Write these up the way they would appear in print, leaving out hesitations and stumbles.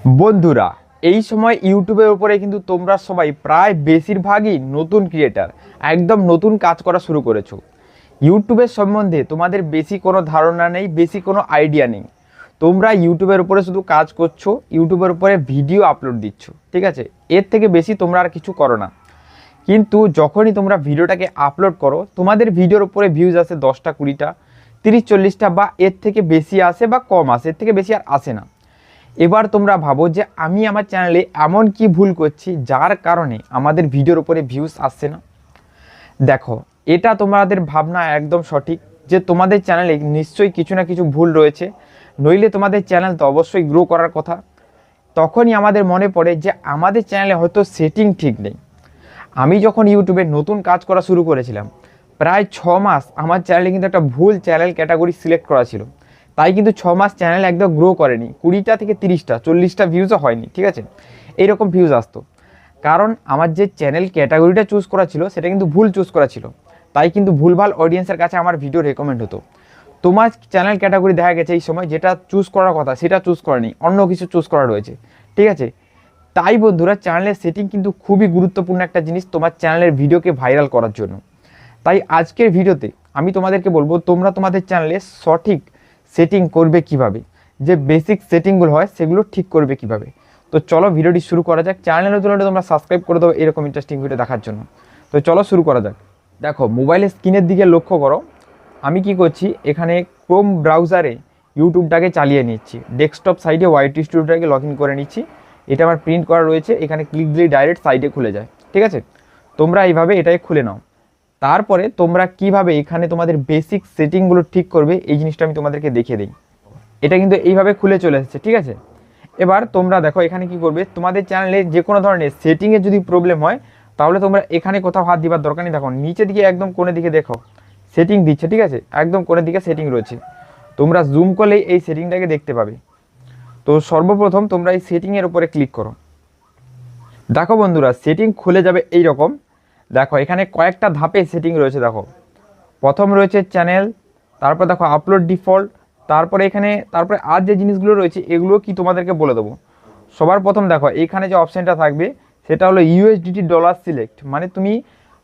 বন্ধুরা, এই সময় ইউটিউবের উপরে কিন্তু তোমরা সবাই প্রায় বেশিরভাগই নতুন ক্রিয়েটার, একদম নতুন কাজ করা শুরু করেছো। ইউটিউবের সম্বন্ধে তোমাদের বেশি কোনো ধারণা নেই, বেশি কোনো আইডিয়া নেই। তোমরা ইউটিউবের উপরে শুধু কাজ করছো, ইউটিউবের উপরে ভিডিও আপলোড দিচ্ছ, ঠিক আছে? এর থেকে বেশি তোমরা আর কিছু করো না। কিন্তু যখনই তোমরা ভিডিওটাকে আপলোড করো, তোমাদের ভিডিওর উপরে ভিউজ আসে 10টা 20টা 30-40টা, বা এর থেকে বেশি আসে বা কম আসে, এর থেকে বেশি আর আসে না। এবার তোমরা ভাবো যে আমি আমার চ্যানেলে এমন কি ভুল করছি যার কারণে আমাদের ভিডিওর উপরে ভিউজ আসছে না। দেখো, এটা তোমাদের ভাবনা একদম সঠিক যে তোমাদের চ্যানেলে নিশ্চয়ই কিছু না কিছু ভুল রয়েছে, নইলে তোমাদের চ্যানেল তো অবশ্যই গ্রো করার কথা। তখনই আমাদের মনে পড়ে যে আমাদের চ্যানেলে হয়তো সেটিং ঠিক নেই। আমি যখন ইউটিউবে নতুন কাজ করা শুরু করেছিলাম, প্রায় 6 মাস আমার চ্যানেলে কিন্তু একটা ভুল চ্যানেল ক্যাটাগরি সিলেক্ট করা ছিল। তাই কিন্তু 6 মাস চ্যানেল একদম গ্রো করেনি, 20টা থেকে 30টা 40টা ভিউজও হয়নি, ঠিক আছে? এইরকম ভিউজ আসতো, কারণ আমার যে চ্যানেল ক্যাটাগরিটা চুজ করা ছিল সেটা কিন্তু ভুল চুজ করা ছিল। তাই কিন্তু ভুলভাল অডিয়েন্সের কাছে আমার ভিডিও রেকমেন্ড হতো। তোমার চ্যানেল ক্যাটাগরি দেখা গেছে এই সময় যেটা চুজ করার কথা সেটা চুজ করেনি, অন্য কিছু চুজ করা রয়েছে, ঠিক আছে? তাই বন্ধুরা, চ্যানেলের সেটিং কিন্তু খুবই গুরুত্বপূর্ণ একটা জিনিস তোমার চ্যানেলের ভিডিওকে ভাইরাল করার জন্য। তাই আজকের ভিডিওতে আমি তোমাদেরকে বলবো তোমরা তোমাদের চ্যানেলে সঠিক সেটিং করবে কিভাবে, যে বেসিক সেটিংগুলো হয় সেগুলো ঠিক করবে কিভাবে। তো চলো ভিডিওটি শুরু করা যাক। চ্যানেলের নতুন হলে তোমরা সাবস্ক্রাইব করে দেবো এরকম ইন্টারেস্টিং ভিডিও দেখার জন্য। তো চলো শুরু করা যাক। দেখো, মোবাইলের স্ক্রিনের দিকে লক্ষ্য করো। আমি কি করছি, এখানে ক্রোম ব্রাউজারে ইউটিউবটাকে চালিয়ে নিচ্ছি। ডেস্কটপ সাইডে ওয়াইটি স্টুডিওটাকে লগ ইন করে নিচ্ছি। এটা আমার প্রিন্ট করা রয়েছে, এখানে ক্লিক দিলেই ডাইরেক্ট সাইডে খুলে যায়, ঠিক আছে? তোমরা এইভাবে এটাকে খুলে নাও। তারপরে তোমরা কিভাবে এখানে তোমাদের বেসিক সেটিংগুলো ঠিক করবে এই জিনিসটা আমি তোমাদেরকে দেখিয়ে দিই। এটা কিন্তু এইভাবে খুলে চলে এসেছে, ঠিক আছে? এবার তোমরা দেখো এখানে কি করবে, তোমাদের চ্যানেলে যে কোনো ধরনের সেটিংয়ে যদি প্রবলেম হয় তাহলে তোমরা এখানে কোথাও হাত দিবার দরকার নেই। দেখো নিচে দিকে একদম কোণের দিকে দেখো সেটিং দিচ্ছে, ঠিক আছে? একদম কোণের দিকে সেটিং রয়েছে। তোমরা জুম করলেই এই সেটিংটাকে দেখতে পাবে। তো সর্বপ্রথম তোমরা এই সেটিংয়ের উপরে ক্লিক করো। দেখো বন্ধুরা, সেটিং খুলে যাবে এই রকম। দেখো এখানে কয়েকটা ধাপে সেটিং রয়েছে। দেখো প্রথম রয়েছে চ্যানেল, তারপর দেখো আপলোড ডিফল্ট, তারপরে তারপরে আর যে জিনিসগুলো রয়েছে এগুলো কি তোমাদেরকে বলে দেবো। সবার প্রথম দেখো এখানে যে অপশানটা থাকবে সেটা হলো ইউএসডিটি ডলার সিলেক্ট। মানে তুমি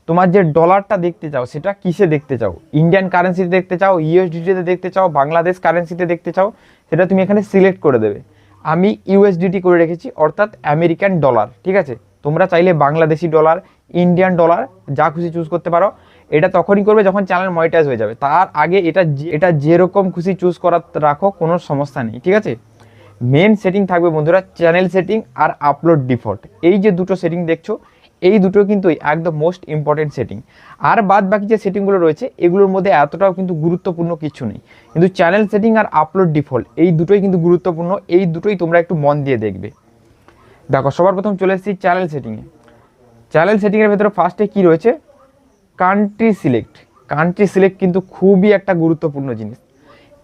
তোমার যে ডলারটা দেখতে চাও সেটা কিসে দেখতে চাও, ইন্ডিয়ান কারেন্সিতে দেখতে চাও, ইউএসডিটিতে দেখতে চাও, বাংলাদেশ কারেন্সিতে দেখতে চাও, সেটা তুমি এখানে সিলেক্ট করে দেবে। আমি ইউএসডিটি করে রেখেছি, অর্থাৎ আমেরিকান ডলার, ঠিক আছে? তোমরা চাইলে বাংলাদেশি ডলার, ইন্ডিয়ান ডলার যা খুশি চুজ করতে পারো। এটা তখনই করবে যখন চ্যানেল মনিটাইজ হয়ে যাবে, তার আগে এটা যেরকম খুশি চুজ করা রাখো, কোনো সমস্যা নেই, ঠিক আছে? মেন সেটিং থাকবে বন্ধুরা চ্যানেল সেটিং আর আপলোড ডিফল্ট। এই যে দুটো সেটিং দেখছো, এই দুটো কিন্তু একদম মোস্ট ইম্পর্টেন্ট সেটিং। আর বাদ বাকি যে সেটিংগুলো রয়েছে এগুলোর মধ্যে এতটাও কিন্তু গুরুত্বপূর্ণ কিছু নেই, কিন্তু চ্যানেল সেটিং আর আপলোড ডিফল্ট এই দুটোই কিন্তু গুরুত্বপূর্ণ। এই দুটোই তোমরা একটু মন দিয়ে দেখবে। দেখো সবার প্রথম চলে এসেছি চ্যানেল সেটিংয়ে। চ্যানেল সেটিংয়ের ভেতরে ফার্স্টে কি রয়েছে, কান্ট্রি সিলেক্ট। কান্ট্রি সিলেক্ট কিন্তু খুবই একটা গুরুত্বপূর্ণ জিনিস।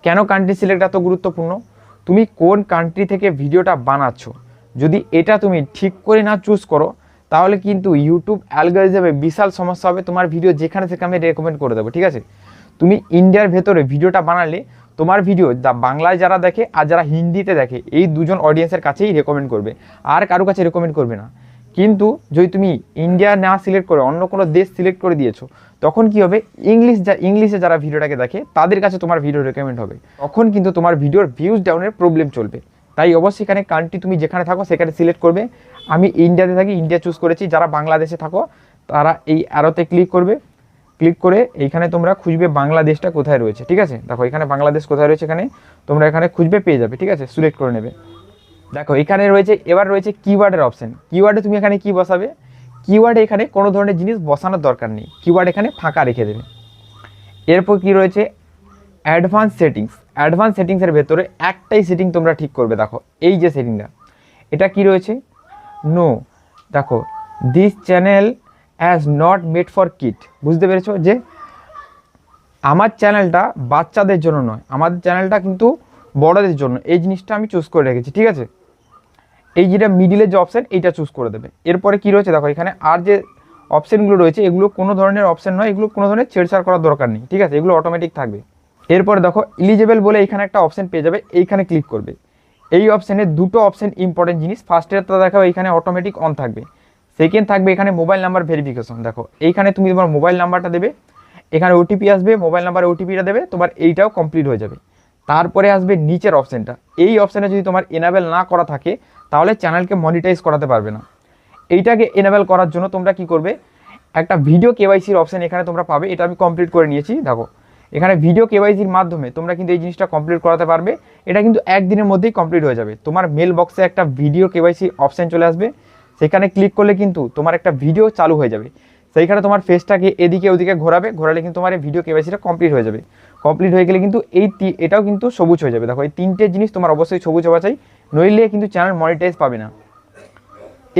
কেন কান্ট্রি সিলেক্ট এত গুরুত্বপূর্ণ? তুমি কোন কান্ট্রি থেকে ভিডিওটা বানাচ্ছ, যদি এটা তুমি ঠিক করে না চুজ করো তাহলে কিন্তু ইউটিউব অ্যালগরিদমে বিশাল সমস্যা হবে। তোমার ভিডিও যেখানে সেখানে রেকমেন্ড করে দেবো, ঠিক আছে? তুমি ইন্ডিয়ার ভেতরে ভিডিওটা বানালে তোমার ভিডিও বাংলায় যারা দেখে আর যারা হিন্দিতে দেখে এই দুজন অডিয়েন্সের কাছেই রেকমেন্ড করবে, আর কারো কাছে রেকমেন্ড করবে না। কিন্তু যদি তুমি ইন্ডিয়া না সিলেক্ট করে অন্য কোনো দেশ সিলেক্ট করে দিয়েছো, তখন কি হবে, ইংলিশে যারা ভিডিওটাকে দেখে তাদের কাছে তোমার ভিডিও রেকমেন্ড হবে, তখন কিন্তু তোমার ভিডিওর ভিউজ ডাউনের প্রবলেম চলবে। তাই অবশ্যই এখানে কান্ট্রি তুমি যেখানে থাকো সেখানে সিলেক্ট করবে। আমি ইন্ডিয়াতে থাকি, ইন্ডিয়া চুজ করেছি। যারা বাংলাদেশে থাকো তারা এই অ্যারোতে ক্লিক করবে। ক্লিক করে এইখানে তোমরা খুঁজবে বাংলাদেশটা কোথায় রয়েছে, ঠিক আছে? দেখো এখানে বাংলাদেশ কোথায় রয়েছে, এখানে তোমরা এখানে খুঁজবে, পেয়ে যাবে, ঠিক আছে? সিলেক্ট করে নেবে। দেখো এখানে রয়েছে, এবার রয়েছে কিওয়ার্ডের অপশন। কিওয়ার্ডে তুমি এখানে কি বসাবে, কিওয়ার্ডে এখানে কোনো ধরনের জিনিস বসানোর দরকার নেই, কিওয়ার্ড এখানে ফাঁকা রেখে দেবে। এরপর কি রয়েছে, অ্যাডভান্স সেটিংস। অ্যাডভান্স সেটিংসের ভেতরে একটাই সেটিং তোমরা ঠিক করবে। দেখো এই যে সেটিংটা, এটা কি রয়েছে, নো। দেখো this channel as not made for kid. বুঝতে পেরেছো যে আমার চ্যানেলটা বাচ্চাদের জন্য নয়, আমাদের চ্যানেলটা কিন্তু বড়দের জন্য। এই জিনিসটা আমি চুজ করে রেখেছি, ঠিক আছে? এই যেটা মিডিলের যে অপশান এইটা চুজ করে দেবে। এরপরে কি রয়েছে দেখো, এখানে আর যে অপশানগুলো রয়েছে এগুলো কোনো ধরনের অপশান নয়, এগুলো কোনো ধরনের ছেড়ছাড় করার দরকার নেই, ঠিক আছে? এগুলো অটোমেটিক থাকবে। এরপরে দেখো ইলিজেবল বলে এখানে একটা অপশান পেয়ে যাবে, এইখানে ক্লিক করবে। এই অপশানে দুটো অপশান ইম্পর্টেন্ট জিনিস। ফার্স্টেরটা দেখো এইখানে অটোমেটিক অন থাকবে, সেকেন্ড থাকবে এখানে মোবাইল নাম্বার ভেরিফিকেশন। দেখো এইখানে তুমি তোমার মোবাইল নাম্বারটা দেবে, এখানে ওটিপি আসবে, মোবাইল নাম্বারে ওটিপিটা দেবে, তোমার এইটাও কমপ্লিট হয়ে যাবে। তারপরে আসবে নিচের অপশানটা, এই অপশানে যদি তোমার এনাবেল না করা থাকে তাহলে চ্যানেলকে মনিটাইজ করাতে পারবে না। এইটাকে এনাবেল করার জন্য তোমরা কি করবে, একটা ভিডিও কেওয়াইসির অপশান এখানে তোমরা পাবে, এটা আমি কমপ্লিট করে নিয়েছি। দেখো এখানে ভিডিও কেওয়াইসির মাধ্যমে তোমরা কিন্তু এই জিনিসটা কমপ্লিট করাতে পারবে। এটা কিন্তু একদিনের মধ্যেই কমপ্লিট হয়ে যাবে। তোমার মেল বক্সে একটা ভিডিও কেওয়াইসি অপশান চলে আসবে, সেখানে ক্লিক করলে কিন্তু তোমার একটা ভিডিও চালু হয়ে যাবে। সেইখানে তোমার ফেসটাকে এদিকে ওদিকে ঘোরালে কিন্তু তোমার এই ভিডিও কেওয়াইসিটা কমপ্লিট হয়ে যাবে। কমপ্লিট হয়ে গেলে কিন্তু এটাও কিন্তু সবুজ হয়ে যাবে। দেখো এই তিনটে জিনিস তোমার অবশ্যই সবুজ হওয়া চাই, নইলে কিন্তু চ্যানেল মনিটাইজ পাবে না।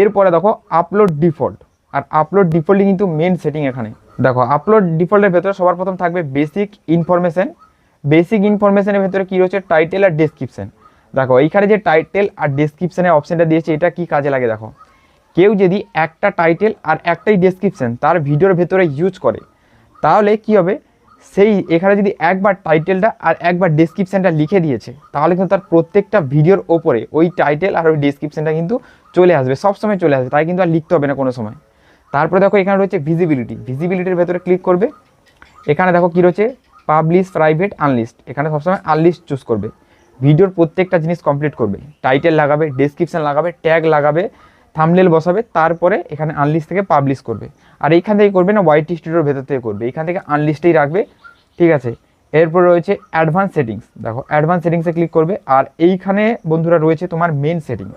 এরপরে দেখো আপলোড ডিফল্ট, আর আপলোড ডিফল্টই কিন্তু মেন সেটিং। এখানে দেখো আপলোড ডিফল্টের ভেতরে সবার প্রথম থাকবে বেসিক ইনফরমেশন। বেসিক ইনফরমেশনের ভেতরে কী রয়েছে, টাইটেল আর ডেসক্রিপশন। দেখো এইখানে যে টাইটেল আর ডেসক্রিপশনের অপশানটা দিয়েছে, এটা কি কাজে লাগে দেখো, কেউ যদি একটা টাইটেল আর একটাই ডেসক্রিপশন তার ভিডিওর ভেতরে ইউজ করে, তাহলে কি হবে, সেই এখানে যদি একবার টাইটেলটা আর একবার ডেসক্রিপশানটা লিখে দিয়েছে, তাহলে কিন্তু তার প্রত্যেকটা ভিডিওর ওপরে ওই টাইটেল আর ওই ডেসক্রিপশানটা কিন্তু চলে আসবে, সবসময় চলে আসবে, তাই কিন্তু আর লিখতে হবে না কোনো সময়। তারপরে দেখো এখানে রয়েছে ভিজিবিলিটি, ভিজিবিলিটির ভেতরে ক্লিক করবে, এখানে দেখো কী রয়েছে, পাবলিশ, প্রাইভেট, আনলিস্ট। এখানে সবসময় আনলিস্ট চুজ করবে। ভিডিওর প্রত্যেকটা জিনিস কমপ্লিট করবে, টাইটেল লাগাবে, ডেসক্রিপশান লাগাবে, ট্যাগ লাগাবে, থাম্বনেল বসাবে, তারপরে এখানে আনলিস্ট থেকে পাবলিশ করবে। আর এইখান থেকে করবে না, ওয়াইটি স্টুডিওর ভেতর থেকে করবে, এখান থেকে আনলিস্টেই রাখবে, ঠিক আছে। এরপর রয়েছে অ্যাডভান্স সেটিংস। দেখো অ্যাডভান্স সেটিংসে ক্লিক করবে, আর এইখানে বন্ধুরা রয়েছে তোমার মেন সেটিং।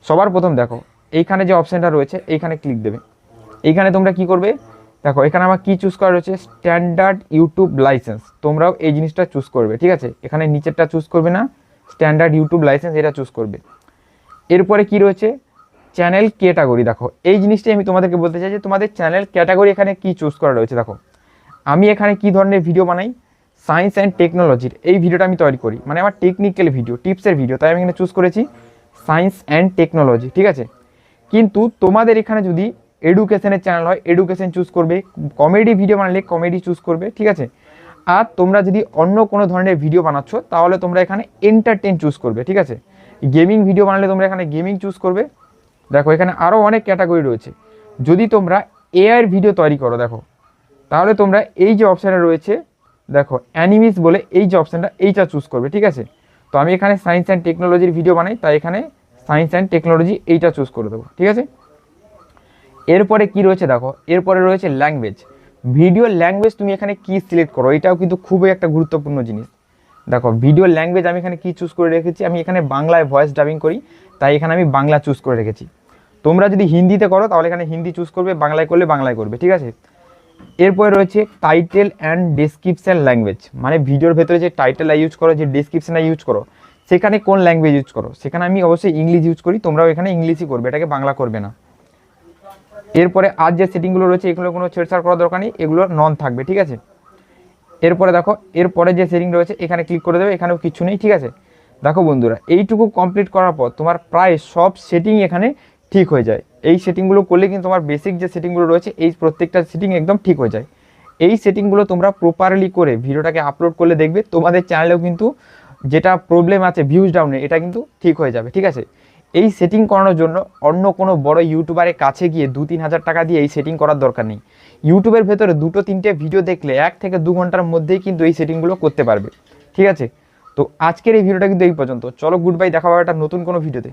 সবার প্রথম দেখো এইখানে যে অপশানটা রয়েছে এইখানে ক্লিক দেবে। এইখানে তোমরা কি করবে, দেখো এখানে আমার কি চুজ করা রয়েছে, স্ট্যান্ডার্ড ইউটিউব লাইসেন্স। তোমরাও এই জিনিসটা চুজ করবে, ঠিক আছে। এখানে নিচেরটা চুজ করবে না, স্ট্যান্ডার্ড ইউটিউব লাইসেন্স এটা চুজ করবে। এরপরে কি রয়েছে, চ্যানেল ক্যাটাগরি। দেখো এই জিনিসটাই আমি তোমাদেরকে বলতে চাই যে তোমাদের চ্যানেল ক্যাটাগরি এখানে কি চুজ করা রয়েছে। দেখো আমি এখানে কি ধরনের ভিডিও বানাই, সায়েন্স অ্যান্ড টেকনোলজির এই ভিডিওটা আমি তৈরি করি, মানে আমার টেকনিক্যাল ভিডিও, টিপসের ভিডিও, তাই আমি এখানে চুজ করেছি সায়েন্স অ্যান্ড টেকনোলজি, ঠিক আছে। কিন্তু তোমাদের এখানে যদি এডুকেশনের চ্যানেল হয় এডুকেশন চুজ করবে, কমেডি ভিডিও বানালে কমেডি চুজ করবে, ঠিক আছে। আর তোমরা যদি অন্য কোনো ধরনের ভিডিও বানাচ্ছ তাহলে তোমরা এখানে এন্টারটেন চুজ করবে, ঠিক আছে। গেমিং ভিডিও বানালে তোমরা এখানে গেমিং চুজ করবে। দেখো এখানে আরও অনেক ক্যাটাগরি রয়েছে। যদি তোমরা এআইয়ের ভিডিও তৈরি করো, দেখো তাহলে তোমরা এই যে অপশানটা রয়েছে, দেখো অ্যানিমিস বলে এই যে অপশানটা, এইটা চুজ করবে, ঠিক আছে। তো আমি এখানে সায়েন্স অ্যান্ড টেকনোলজির ভিডিও বানাই, তাই এখানে সায়েন্স অ্যান্ড টেকনোলজি এইটা চুজ করে দেবো, ঠিক আছে। এরপরে কি রয়েছে দেখো, এরপরে রয়েছে ল্যাঙ্গুয়েজ। ভিডিও ল্যাঙ্গুয়েজ তুমি এখানে কি সিলেক্ট করো, এটাও কিন্তু খুবই একটা গুরুত্বপূর্ণ জিনিস। দেখো ভিডিও ল্যাঙ্গুয়েজ আমি এখানে কি চুজ করে রেখেছি, আমি এখানে বাংলায় ভয়েস ডাবিং করি, তাই এখানে আমি বাংলা চুজ করে রেখেছি। তোমরা যদি হিন্দিতে করো তাহলে এখানে হিন্দি চুজ করবে, বাংলায় করলে বাংলায় করবে, ঠিক আছে। এরপরে রয়েছে টাইটেল অ্যান্ড ডেসক্রিপশন ল্যাঙ্গুয়েজ, মানে ভিডিওর ভেতরে যে টাইটেলটা ইউজ করো, যে ডেসক্রিপশনটা ইউজ করো, সেখানে কোন ল্যাঙ্গুয়েজ ইউজ করো। সেখানে আমি অবশ্যই ইংলিশ ইউজ করি, তোমরাও এখানে ইংলিশই করবে, এটাকে বাংলা করবে না। এরপরে আর যে সেটিংগুলো রয়েছে এগুলো কোনো ছেড়ছাড় করার দরকার নেই, এগুলো নন থাকবে, ঠিক আছে। এরপরে দেখো এরপরে যে সেটিং রয়েছে এখানে ক্লিক করে দেবে, এখানেও কিছু নেই, ঠিক আছে। দেখো বন্ধুরা এইটুকু কমপ্লিট করার পর তোমার প্রায় সব সেটিং এখানে ঠিক হয়ে যায়। এই সেটিংগুলো করলে কিন্তু তোমার বেসিক যে সেটিংগুলো রয়েছে এই প্রত্যেকটা সেটিং একদম ঠিক হয়ে যায়। এই সেটিংগুলো তোমরা প্রপারলি করে ভিডিওটাকে আপলোড করলে দেখবে তোমাদের চ্যানেলেও কিন্তু যেটা প্রবলেম আছে ভিউজ ডাউনে, এটা কিন্তু ঠিক হয়ে যাবে, ঠিক আছে। এই সেটিং করানোর জন্য অন্য কোনো বড় ইউটিউবারের কাছে গিয়ে 2-3 হাজার টাকা দিয়ে এই সেটিং করার দরকার নেই। ইউটিউবের ভেতরে 2-3টে ভিডিও দেখলে 1 থেকে 2 ঘন্টার মধ্যেই কিন্তু এই সেটিংগুলো করতে পারবে, ঠিক আছে। তো আজকের এই ভিডিওটা কিন্তু এই পর্যন্ত। চলো গুড বাই, দেখা হবে একটা নতুন কোনো ভিডিওতে।